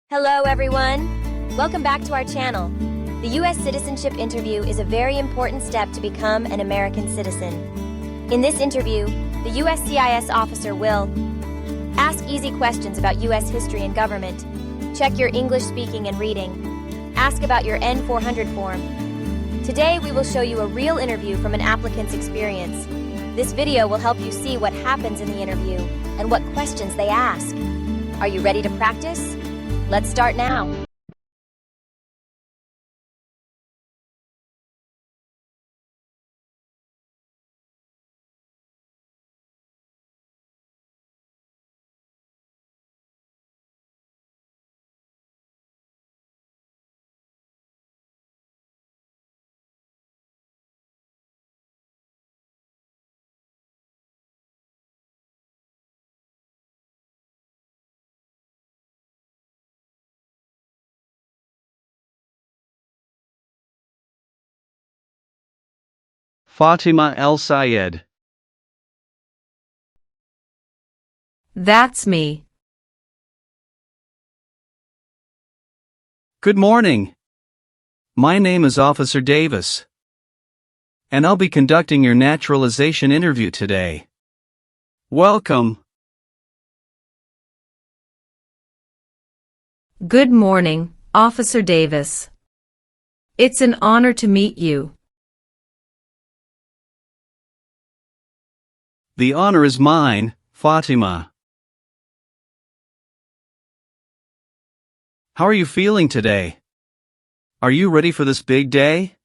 Hello everyone! Welcome back to our channel. The U.S. Citizenship Interview is a very important step to become an American citizen. In this interview, the USCIS officer will ask easy questions about U.S. history and government, check your English speaking and reading, ask about your N-400 form. Today we will show you a real interview from an applicant's experience. This video will help you see what happens in the interview and what questions they ask. Are you ready to practice? Let's start now. Fatima El Sayed. That's me. Good morning. My name is Officer Davis, and I'll be conducting your naturalization interview today. Welcome. Good morning, Officer Davis. It's an honor to meet you. The honor is mine, Fatima. How are you feeling today? Are you ready for this big day?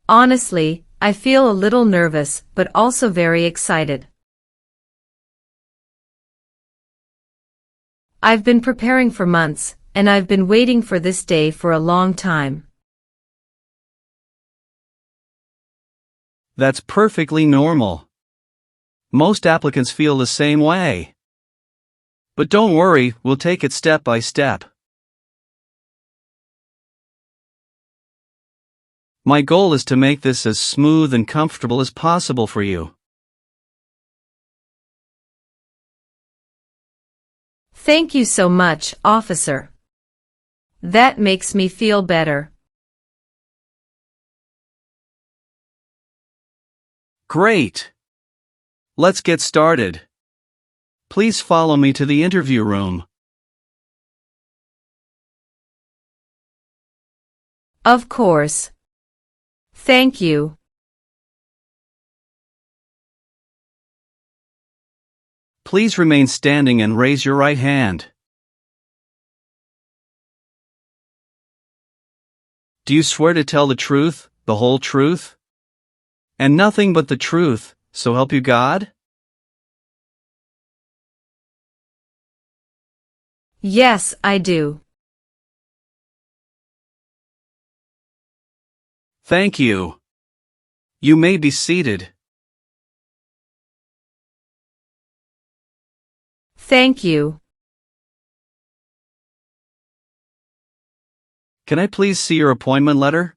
Honestly, I feel a little nervous, but also very excited. I've been preparing for months, and I've been waiting for this day for a long time. That's perfectly normal. Most applicants feel the same way. But don't worry, we'll take it step by step. My goal is to make this as smooth and comfortable as possible for you. Thank you so much, officer. That makes me feel better. Great! Let's get started. Please follow me to the interview room. Of course. Thank you. Please remain standing and raise your right hand. Do you swear to tell the truth, the whole truth, and nothing but the truth, so help you God? Yes, I do. Thank you. You may be seated. Thank you. Can I please see your appointment letter?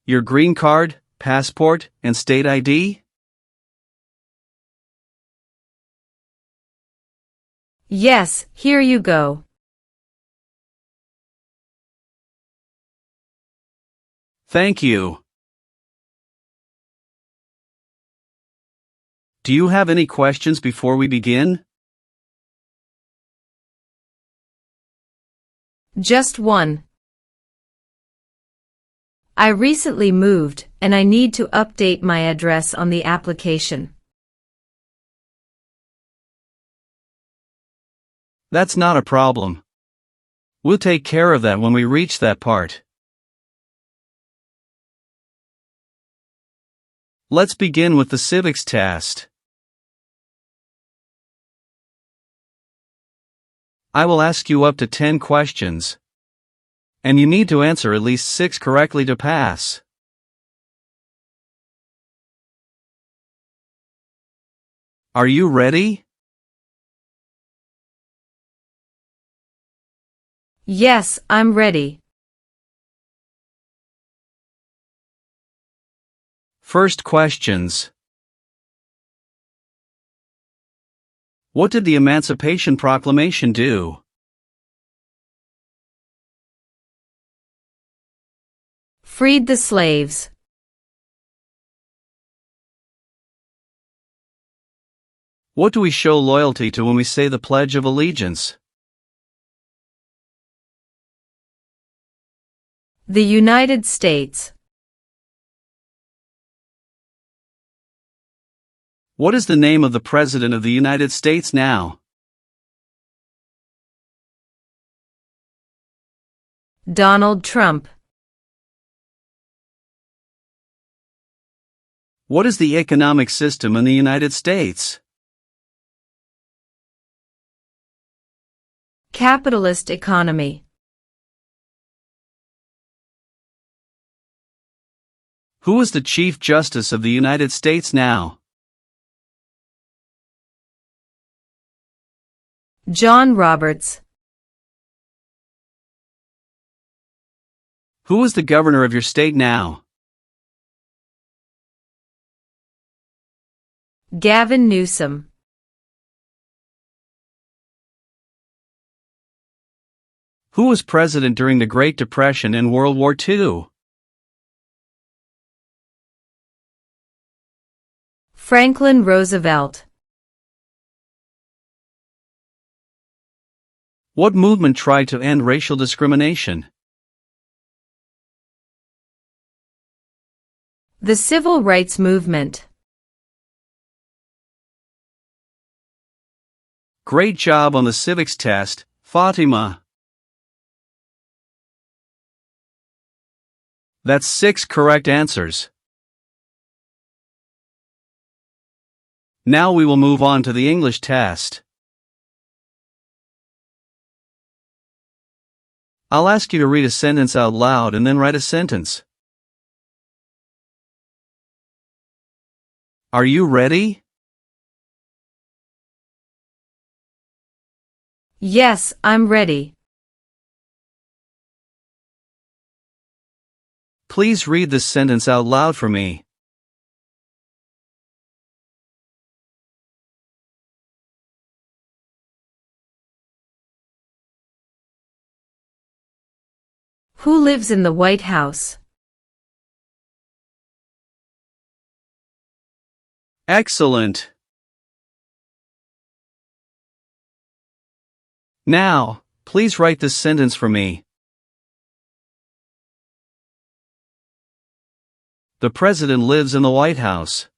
Your green card, passport, and state ID? Yes, here you go. Thank you. Do you have any questions before we begin? Just one. I recently moved, and I need to update my address on the application. That's not a problem. We'll take care of that when we reach that part. Let's begin with the civics test. I will ask you up to 10 questions, and you need to answer at least 6 correctly to pass. Are you ready? Yes, I'm ready. First questions. What did the Emancipation Proclamation do? Freed the slaves. What do we show loyalty to when we say the Pledge of Allegiance? The United States. What is the name of the President of the United States now? Donald Trump. What is the economic system in the United States? Capitalist economy. Who is the Chief Justice of the United States now? John Roberts. Who is the Governor of your state now? Gavin Newsom. Who was president during the Great Depression and World War II? Franklin Roosevelt. What movement tried to end racial discrimination? The Civil Rights Movement. Great job on the civics test, Fatima. That's 6 correct answers. Now we will move on to the English test. I'll ask you to read a sentence out loud and then write a sentence. Are you ready? Yes, I'm ready. Please read this sentence out loud for me. Who lives in the White House? Excellent. Now, please write this sentence for me. The President lives in the White House.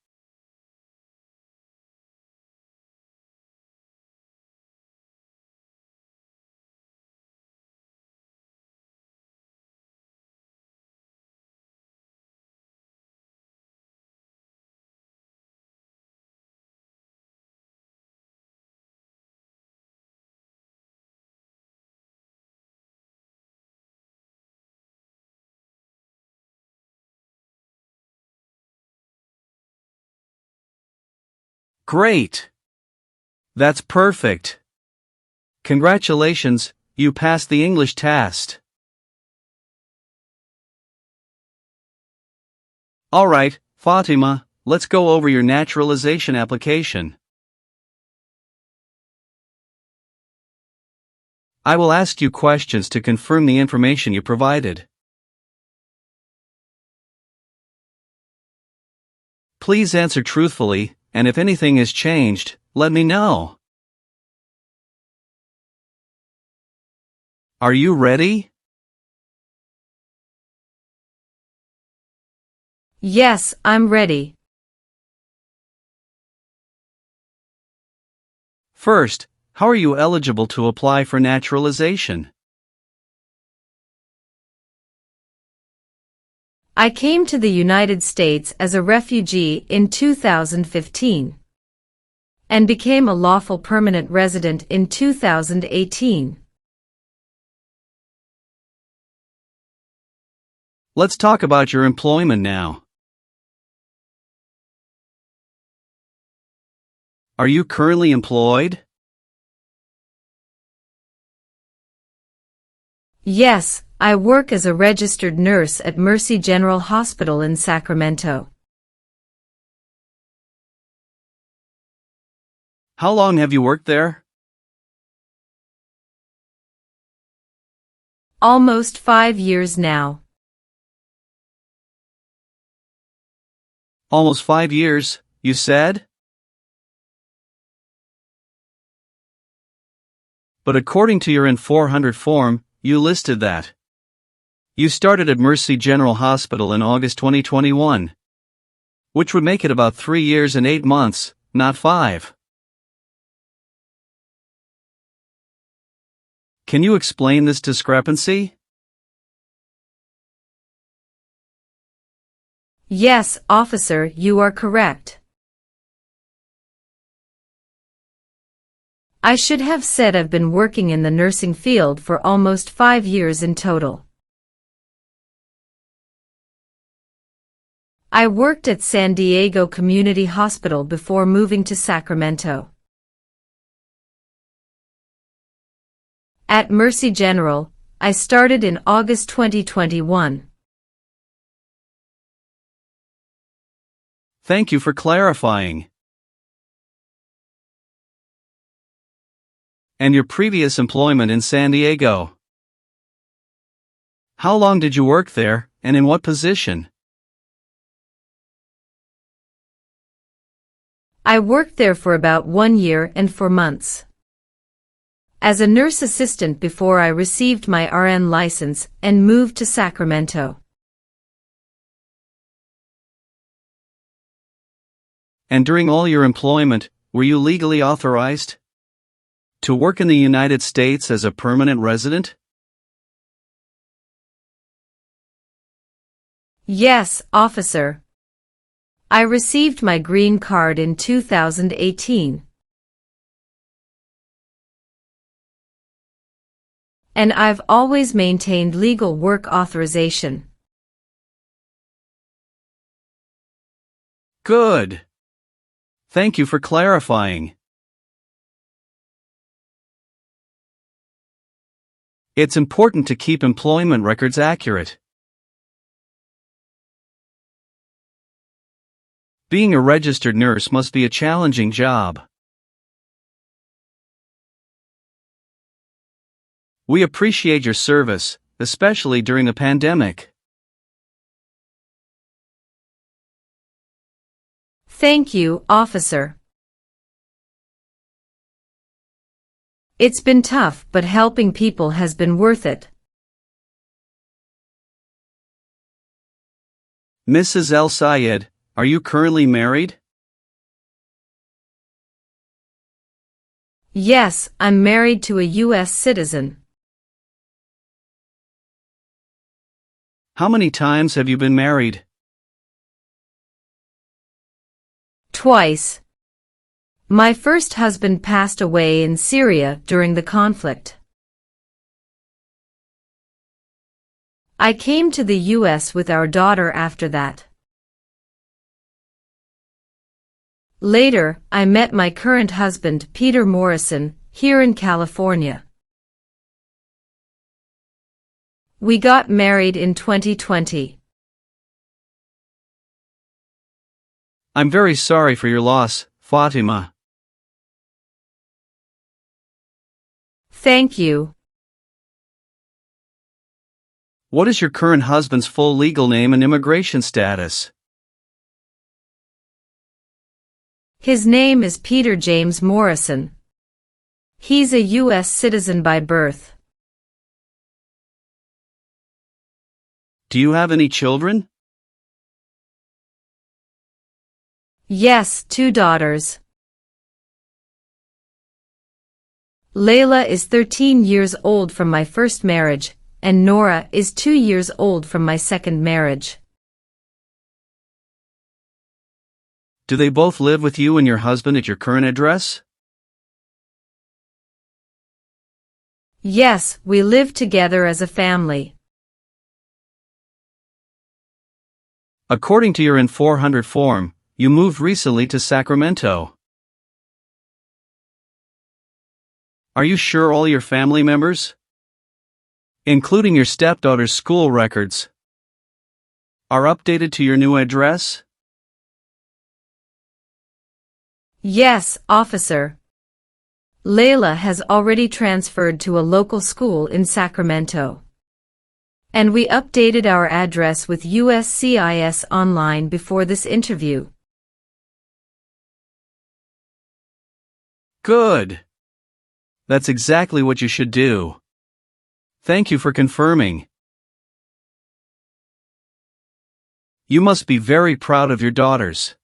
Great! That's perfect. Congratulations, you passed the English test. Alright, Fatima, let's go over your naturalization application. I will ask you questions to confirm the information you provided. Please answer truthfully, and if anything has changed, let me know. Are you ready? Yes, I'm ready. First, how are you eligible to apply for naturalization? I came to the United States as a refugee in 2015 and became a lawful permanent resident in 2018. Let's talk about your employment now. Are you currently employed? Yes, I work as a registered nurse at Mercy General Hospital in Sacramento. How long have you worked there? Almost 5 years now. Almost 5 years, you said? But according to your N-400 form, you listed that you started at Mercy General Hospital in August 2021, which would make it about 3 years and 8 months, not 5. Can you explain this discrepancy? Yes, officer, you are correct. I should have said I've been working in the nursing field for almost 5 years in total. I worked at San Diego Community Hospital before moving to Sacramento. At Mercy General, I started in August 2021. Thank you for clarifying. And your previous employment in San Diego? How long did you work there, and in what position? I worked there for about 1 year and 4 months. As a nurse assistant before I received my RN license and moved to Sacramento. And during all your employment, were you legally authorized to work in the United States as a permanent resident? Yes, officer. I received my green card in 2018. And I've always maintained legal work authorization. Good. Thank you for clarifying. It's important to keep employment records accurate. Being a registered nurse must be a challenging job. We appreciate your service, especially during the pandemic. Thank you, officer. It's been tough, but helping people has been worth it. Mrs. El Sayed, are you currently married? Yes, I'm married to a U.S. citizen. How many times have you been married? Twice. My first husband passed away in Syria during the conflict. I came to the U.S. with our daughter after that. Later, I met my current husband, Peter Morrison, here in California. We got married in 2020. I'm very sorry for your loss, Fatima. Thank you. What is your current husband's full legal name and immigration status? His name is Peter James Morrison. He's a U.S. citizen by birth. Do you have any children? Yes, 2 daughters. Layla is 13 years old from my first marriage, and Nora is 2 years old from my second marriage. Do they both live with you and your husband at your current address? Yes, we live together as a family. According to your N-400 form, you moved recently to Sacramento. Are you sure all your family members, including your stepdaughter's school records, are updated to your new address? Yes, officer. Layla has already transferred to a local school in Sacramento. And we updated our address with USCIS online before this interview. Good. That's exactly what you should do. Thank you for confirming. You must be very proud of your daughters.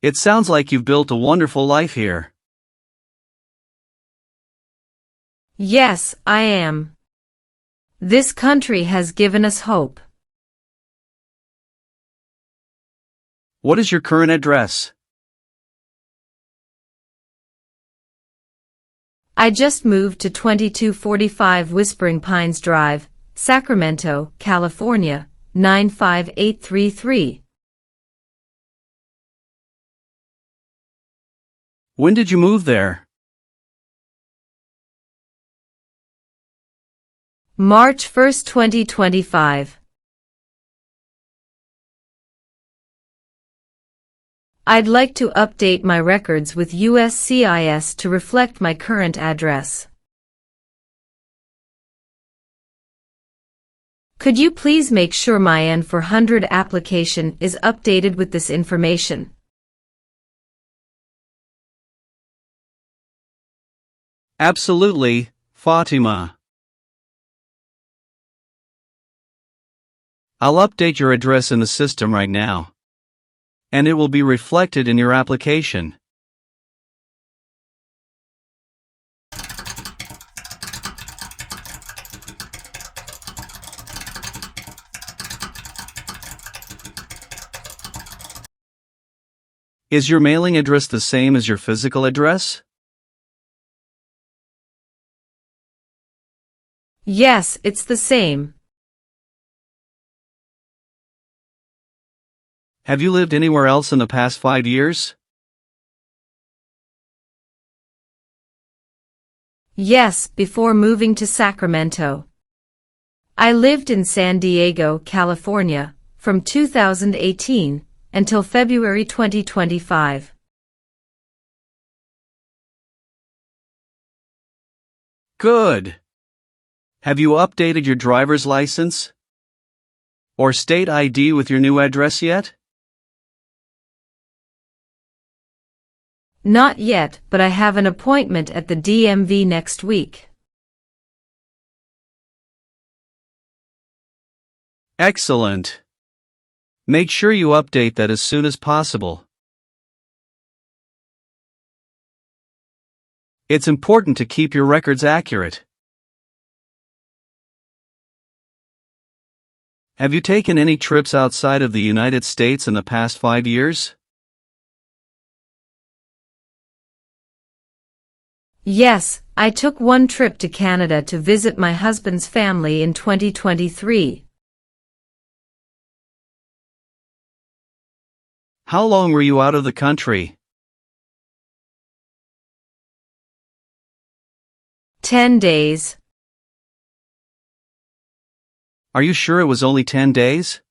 It sounds like you've built a wonderful life here. Yes, I am. This country has given us hope. What is your current address? I just moved to 2245 Whispering Pines Drive, Sacramento, California, 95833. When did you move there? March 1, 2025. I'd like to update my records with USCIS to reflect my current address. Could you please make sure my N-400 application is updated with this information? Absolutely, Fatima. I'll update your address in the system right now. And it will be reflected in your application. Is your mailing address the same as your physical address? Yes, it's the same. Have you lived anywhere else in the past 5 years? Yes, before moving to Sacramento. I lived in San Diego, California, from 2018 until February 2025. Good. Have you updated your driver's license or state ID with your new address yet? Not yet, but I have an appointment at the DMV next week. Excellent. Make sure you update that as soon as possible. It's important to keep your records accurate. Have you taken any trips outside of the United States in the past 5 years? Yes, I took one trip to Canada to visit my husband's family in 2023. How long were you out of the country? 10 days. Are you sure it was only 10 days?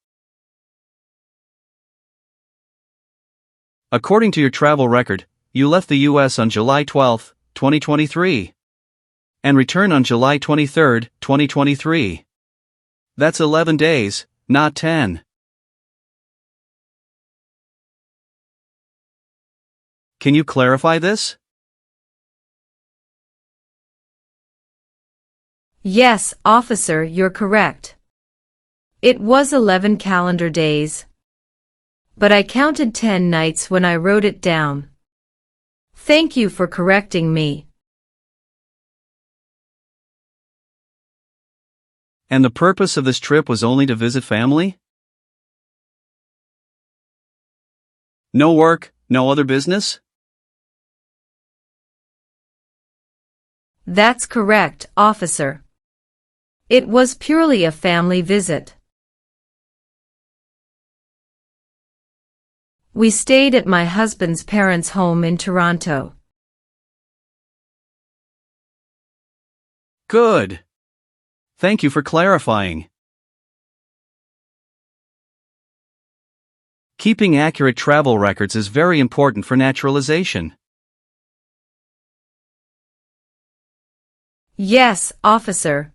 According to your travel record, you left the U.S. on July 12, 2023, and returned on July 23, 2023. That's 11 days, not 10. Can you clarify this? Yes, officer, you're correct. It was 11 calendar days. But I counted 10 nights when I wrote it down. Thank you for correcting me. And the purpose of this trip was only to visit family? No work, no other business? That's correct, officer. It was purely a family visit. We stayed at my husband's parents' home in Toronto. Good. Thank you for clarifying. Keeping accurate travel records is very important for naturalization. Yes, officer.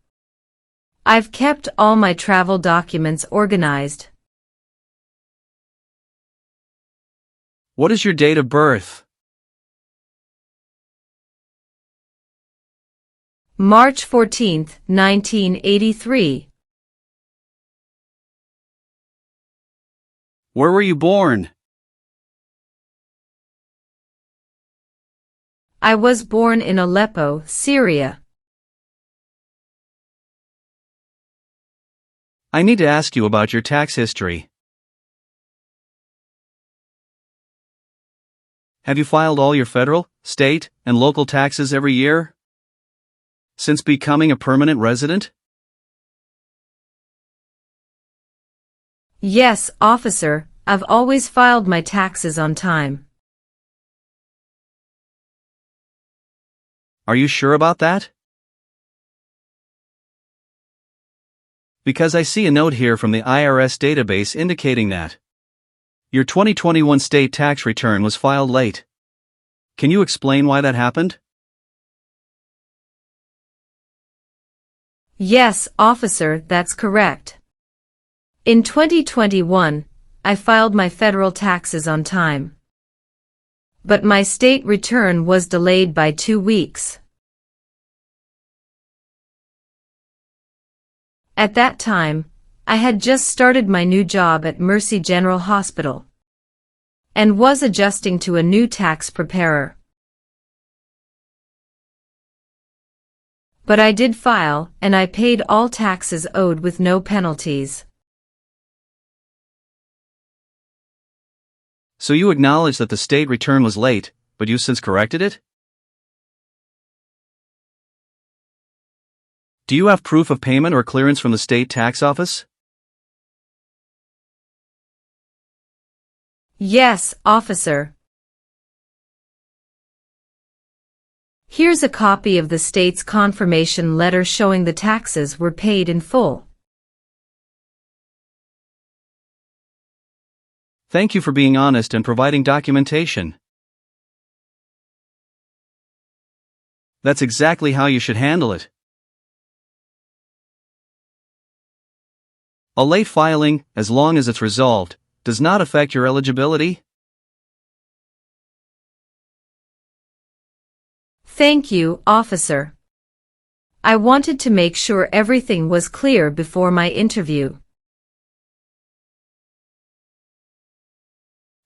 I've kept all my travel documents organized. What is your date of birth? March 14, 1983. Where were you born? I was born in Aleppo, Syria. I need to ask you about your tax history. Have you filed all your federal, state, and local taxes every year since becoming a permanent resident? Yes, officer, I've always filed my taxes on time. Are you sure about that? Because I see a note here from the IRS database indicating that your 2021 state tax return was filed late. Can you explain why that happened? Yes, officer, that's correct. In 2021, I filed my federal taxes on time. But my state return was delayed by 2 weeks. At that time, I had just started my new job at Mercy General Hospital and was adjusting to a new tax preparer. But I did file, and I paid all taxes owed with no penalties. So you acknowledge that the state return was late, but you since corrected it? Do you have proof of payment or clearance from the state tax office? Yes, officer. Here's a copy of the state's confirmation letter showing the taxes were paid in full. Thank you for being honest and providing documentation. That's exactly how you should handle it. A late filing, as long as it's resolved, does not affect your eligibility. Thank you, officer. I wanted to make sure everything was clear before my interview.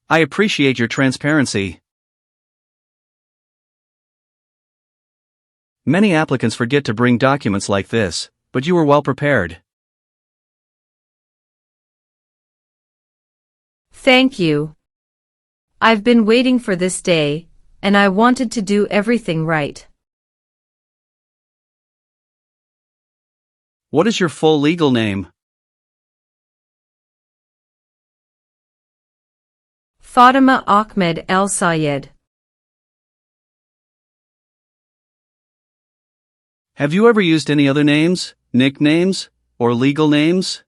I appreciate your transparency. Many applicants forget to bring documents like this, but you were well prepared. Thank you. I've been waiting for this day, and I wanted to do everything right. What is your full legal name? Fatima Ahmed El Sayed. Have you ever used any other names, nicknames, or legal names?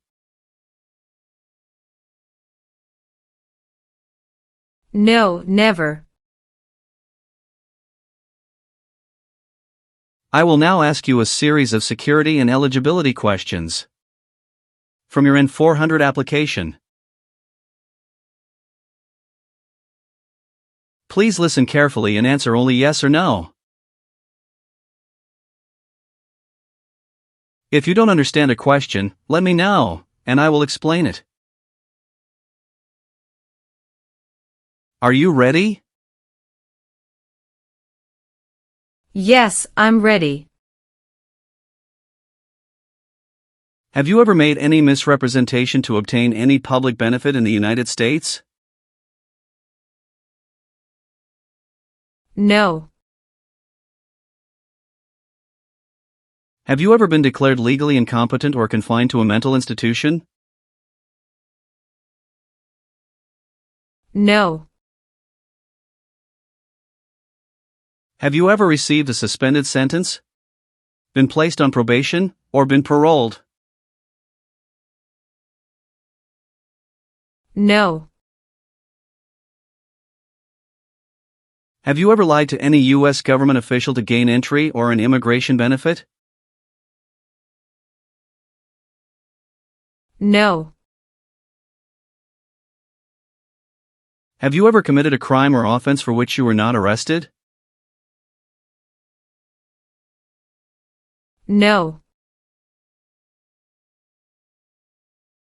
No, never. I will now ask you a series of security and eligibility questions from your N-400 application. Please listen carefully and answer only yes or no. If you don't understand a question, let me know, and I will explain it. Are you ready? Yes, I'm ready. Have you ever made any misrepresentation to obtain any public benefit in the United States? No. Have you ever been declared legally incompetent or confined to a mental institution? No. Have you ever received a suspended sentence, been placed on probation, or been paroled? No. Have you ever lied to any U.S. government official to gain entry or an immigration benefit? No. Have you ever committed a crime or offense for which you were not arrested? No.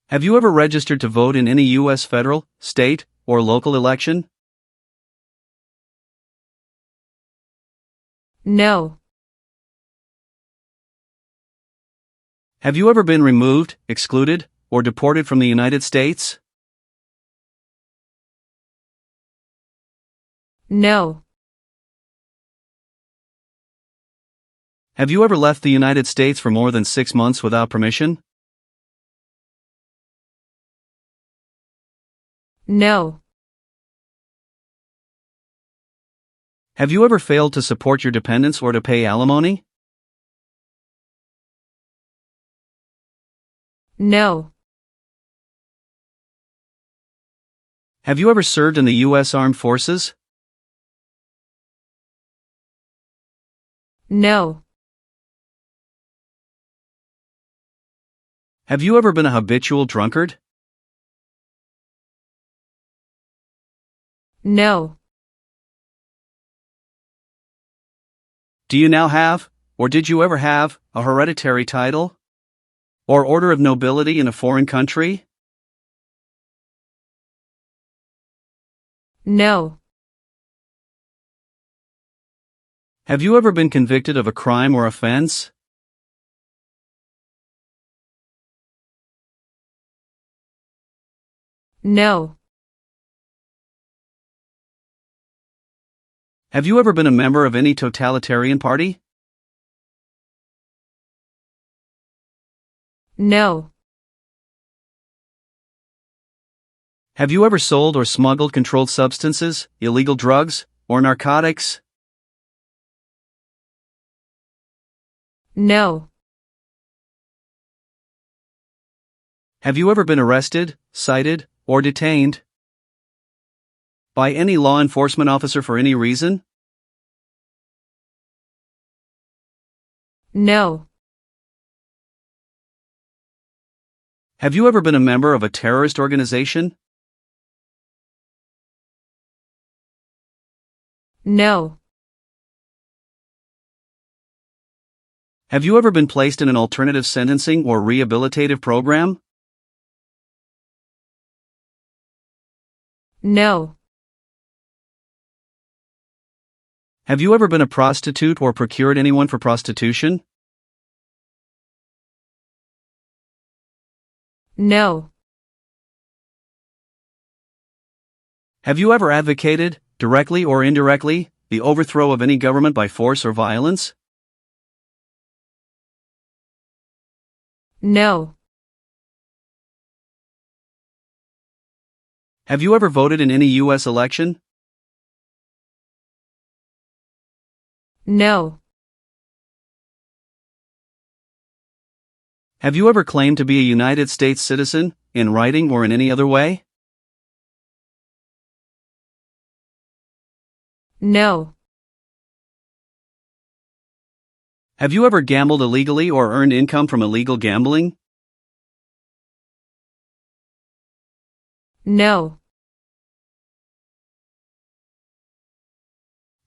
Have you ever registered to vote in any U.S. federal, state, or local election? No. Have you ever been removed, excluded, or deported from the United States? No. Have you ever left the United States for more than 6 months without permission? No. Have you ever failed to support your dependents or to pay alimony? No. Have you ever served in the U.S. Armed Forces? No. Have you ever been a habitual drunkard? No. Do you now have, or did you ever have, a hereditary title? Or order of nobility in a foreign country? No. Have you ever been convicted of a crime or offense? No. Have you ever been a member of any totalitarian party? No. Have you ever sold or smuggled controlled substances, illegal drugs, or narcotics? No. Have you ever been arrested, cited, or detained by any law enforcement officer for any reason? No. Have you ever been a member of a terrorist organization? No. Have you ever been placed in an alternative sentencing or rehabilitative program? No. Have you ever been a prostitute or procured anyone for prostitution? No. Have you ever advocated, directly or indirectly, the overthrow of any government by force or violence? No. Have you ever voted in any U.S. election? No. Have you ever claimed to be a United States citizen, in writing or in any other way? No. Have you ever gambled illegally or earned income from illegal gambling? No.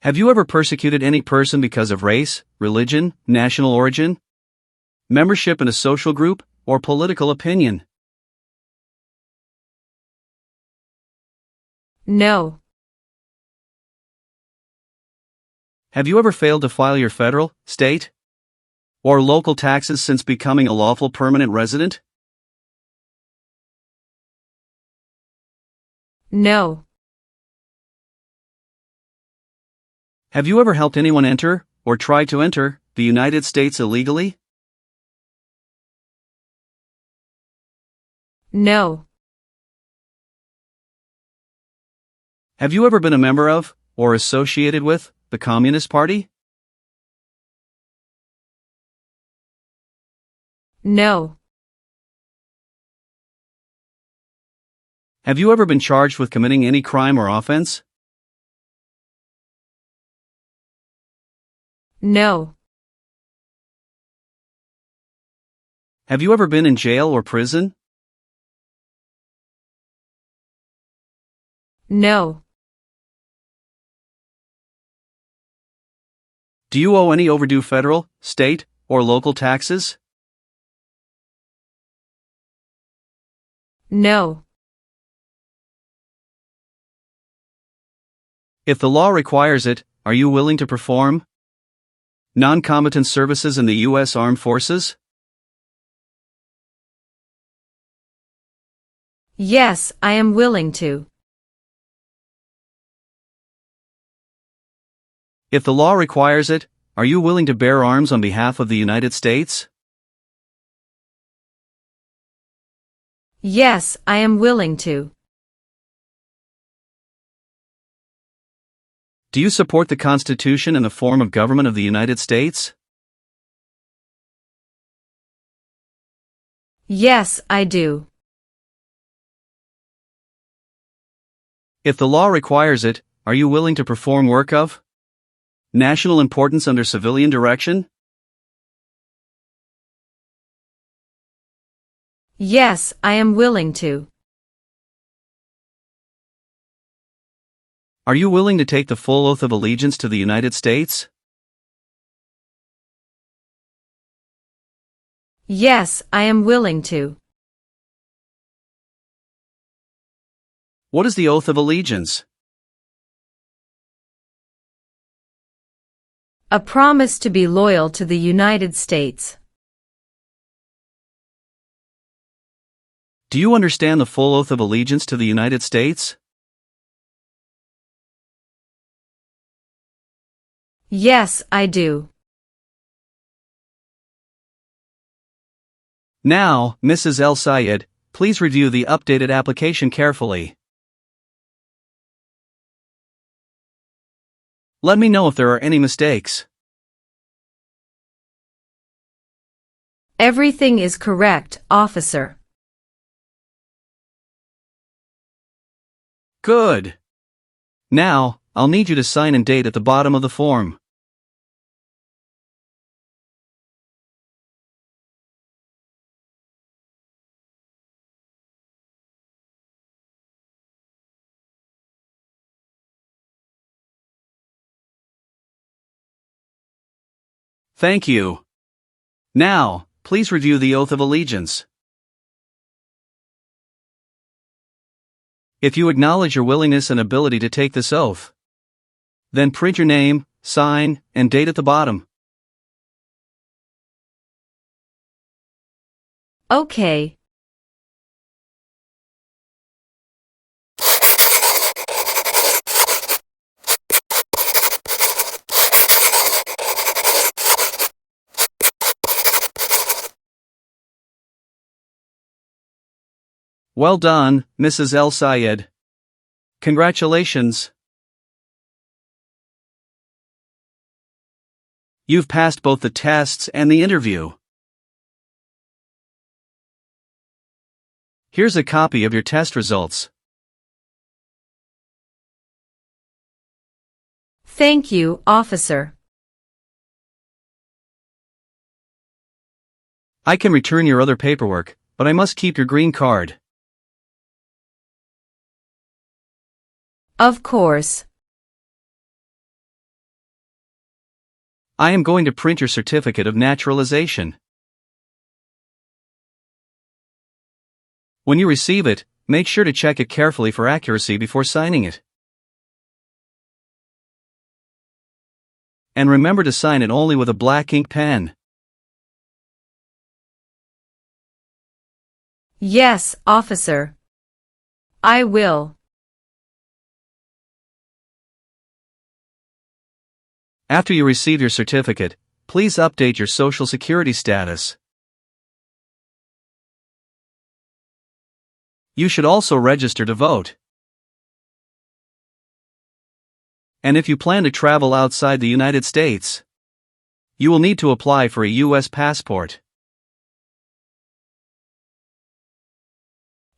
Have you ever persecuted any person because of race, religion, national origin, membership in a social group, or political opinion? No. Have you ever failed to file your federal, state, or local taxes since becoming a lawful permanent resident? No. Have you ever helped anyone enter, or try to enter, the United States illegally? No. Have you ever been a member of, or associated with, the Communist Party? No. Have you ever been charged with committing any crime or offense? No. Have you ever been in jail or prison? No. Do you owe any overdue federal, state, or local taxes? No. If the law requires it, are you willing to perform non-combatant services in the U.S. Armed Forces? Yes, I am willing to. If the law requires it, are you willing to bear arms on behalf of the United States? Yes, I am willing to. Do you support the Constitution and the form of government of the United States? Yes, I do. If the law requires it, are you willing to perform work of national importance under civilian direction? Yes, I am willing to. Are you willing to take the full oath of allegiance to the United States? Yes, I am willing to. What is the oath of allegiance? A promise to be loyal to the United States. Do you understand the full oath of allegiance to the United States? Yes, I do. Now, Mrs. El Sayed, please review the updated application carefully. Let me know if there are any mistakes. Everything is correct, officer. Good. Now, I'll need you to sign and date at the bottom of the form. Thank you. Now, please review the oath of allegiance. If you acknowledge your willingness and ability to take this oath, then print your name, sign, and date at the bottom. Okay. Well done, Mrs. El Sayed. Congratulations. You've passed both the tests and the interview. Here's a copy of your test results. Thank you, officer. I can return your other paperwork, but I must keep your green card. Of course. I am going to print your certificate of naturalization. When you receive it, make sure to check it carefully for accuracy before signing it. And remember to sign it only with a black ink pen. Yes, officer. I will. After you receive your certificate, please update your Social Security status. You should also register to vote. And if you plan to travel outside the United States, you will need to apply for a U.S. passport.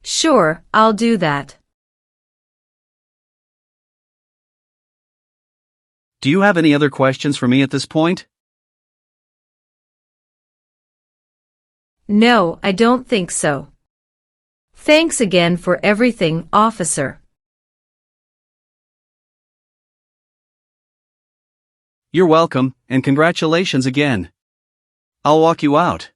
Sure, I'll do that. Do you have any other questions for me at this point? No, I don't think so. Thanks again for everything, officer. You're welcome, and congratulations again. I'll walk you out.